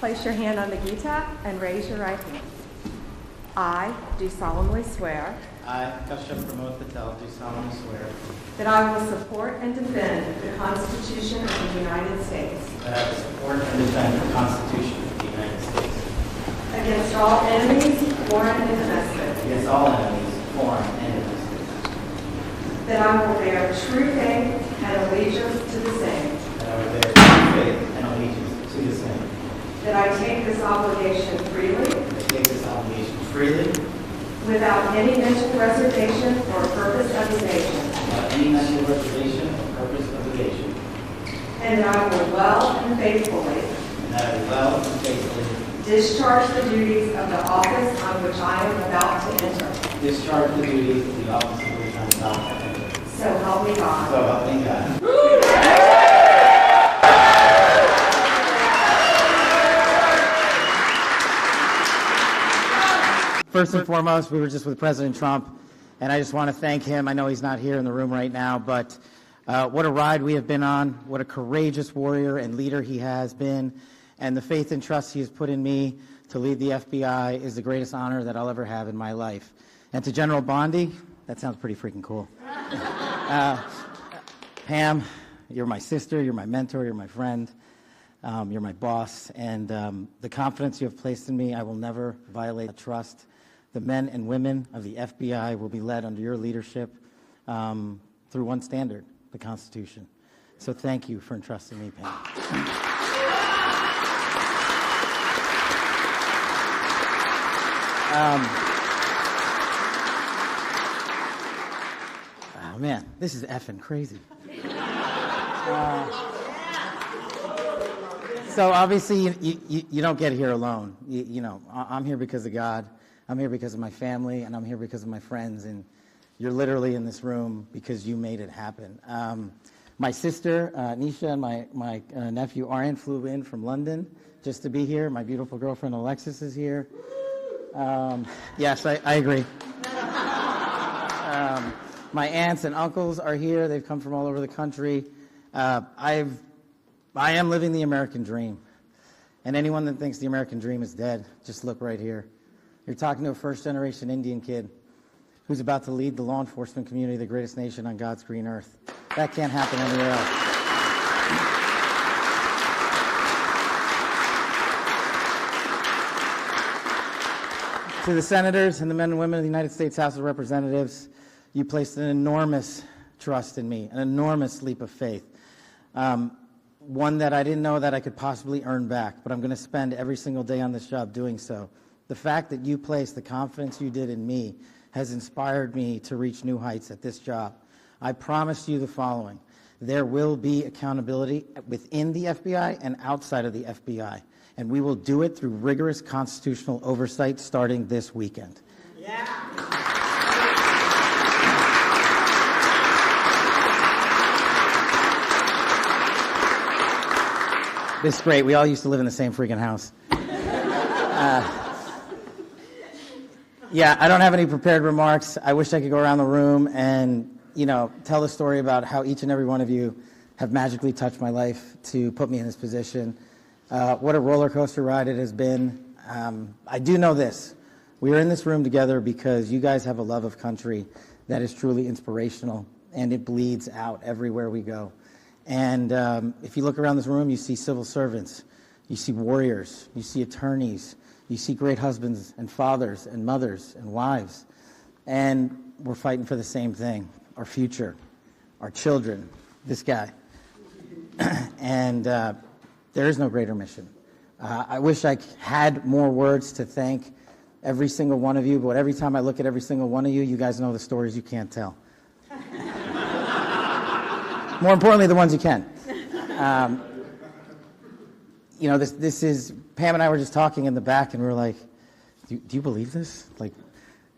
Place your hand on the Gita and raise your right hand. I do solemnly swear I, Bhagwad Patel, do solemnly swear that I will support and defend the Constitution of the United States that I will support and defend the Constitution of the United States against all enemies, foreign and domestic, against all enemies, foreign and domestic, that I will bear true faith and allegiance to the same, that I will bear true faith and allegiance to the same, that I take this obligation freely, that I take this obligation freely, without any mental reservation or purpose of evasion, without any mental reservation or purpose of evasion, and that I will well and faithfully and that I will well and faithfully discharge the duties of the office on which I am about to enter. discharge the duties of the office of which I am about to enter. So help me God. So help me God. First and foremost, we were just with President Trump, and I just want to thank him. I know he's not here in the room right now, but what a ride we have been on, what a courageous warrior and leader he has been, and the faith and trust he has put in me to lead the FBI is the greatest honor that I'll ever have in my life. And to General Bondi, that sounds pretty freaking cool. Pam, you're my sister, you're my mentor, you're my friend, you're my boss, and the confidence you have placed in me, I will never violate that trust. The men and women of the FBI will be led under your leadership through one standard, the Constitution. So thank you for entrusting me, Pam. Oh man, this is effing crazy. So obviously you don't get here alone. You know, I'm here because of God. I'm here because of my family, and I'm here because of my friends, and you're literally in this room because you made it happen. My sister, Nisha, and my nephew, Aryan, flew in from London just to be here. My beautiful girlfriend, Alexis, is here. Yes, I agree. My aunts and uncles are here. They've come from all over the country. I am living the American dream. And anyone that thinks the American dream is dead, just look right here. You're talking to a first-generation Indian kid who's about to lead the law enforcement community, the greatest nation on God's green earth. That can't happen anywhere else. To the senators and the men and women of the United States House of Representatives, you placed an enormous trust in me, an enormous leap of faith. One that I didn't know that I could possibly earn back, but I'm going to spend every single day on this job doing so. The fact that you placed the confidence you did in me has inspired me to reach new heights at this job. I promise you the following. There will be accountability within the FBI and outside of the FBI, and we will do it through rigorous constitutional oversight starting this weekend. Yeah. This is great. We all used to live in the same freaking house. Yeah, I don't have any prepared remarks. I wish I could go around the room and, tell the story about how each and every one of you have magically touched my life to put me in this position. What a roller coaster ride it has been. I do know this. We are in this room together because you guys have a love of country that is truly inspirational, and it bleeds out everywhere we go. And if you look around this room, you see civil servants, you see warriors, you see attorneys, you see great husbands and fathers and mothers and wives. And we're fighting for the same thing, our future, our children, this guy. And there is no greater mission. I wish I had more words to thank every single one of you, but every time I look at every single one of you, you guys know the stories you can't tell. More importantly, the ones you can. This is, Pam and I were just talking in the back, and we were like, do you believe this?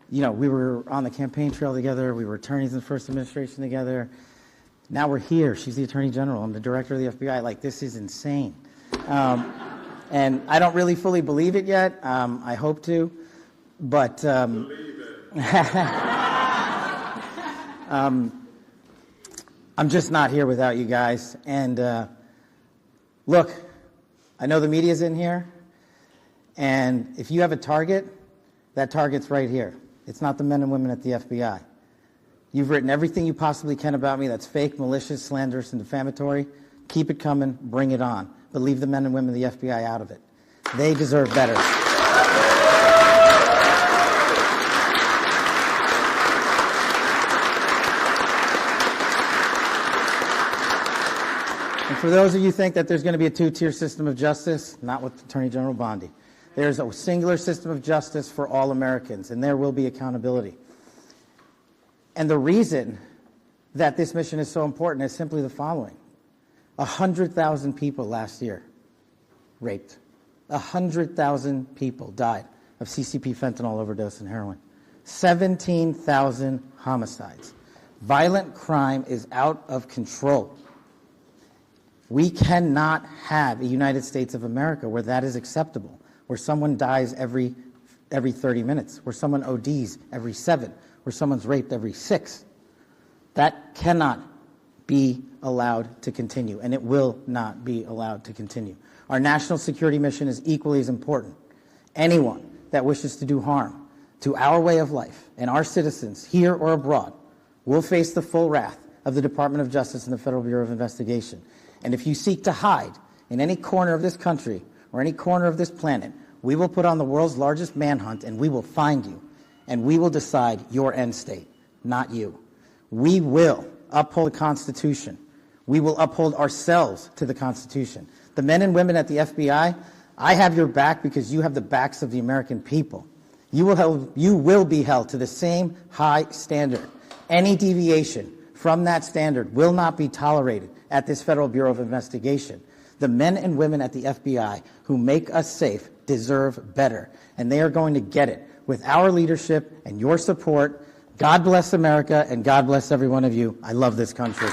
We were on the campaign trail together. We were attorneys in the first administration together. Now we're here. She's the Attorney General. I'm the Director of the FBI. This is insane. And I don't really fully believe it yet. I hope to. But believe it. I'm just not here without you guys. And look, I know the media's in here. And if you have a target, that target's right here. It's not the men and women at the FBI. You've written everything you possibly can about me that's fake, malicious, slanderous, and defamatory. Keep it coming, bring it on. But leave the men and women of the FBI out of it. They deserve better. And for those of you who think that there's going to be a two-tier system of justice, not with Attorney General Bondi. There's a singular system of justice for all Americans, and there will be accountability. And the reason that this mission is so important is simply the following. 100,000 people last year raped. 100,000 people died of CCP fentanyl overdose and heroin. 17,000 homicides. Violent crime is out of control. We cannot have a United States of America where that is acceptable, where someone dies every 30 minutes, where someone ODs every 7, where someone's raped every 6. That cannot be allowed to continue, and it will not be allowed to continue. Our national security mission is equally as important. Anyone that wishes to do harm to our way of life and our citizens here or abroad will face the full wrath of the Department of Justice and the Federal Bureau of Investigation. And if you seek to hide in any corner of this country or any corner of this planet, we will put on the world's largest manhunt and we will find you. And we will decide your end state, not you. We will uphold the Constitution. We will uphold ourselves to the Constitution. The men and women at the FBI, I have your back because you have the backs of the American people. You will be held to the same high standard. Any deviation from that standard will not be tolerated at this Federal Bureau of Investigation. The men and women at the FBI who make us safe deserve better, and they are going to get it with our leadership and your support. God bless America, and God bless every one of you. I love this country.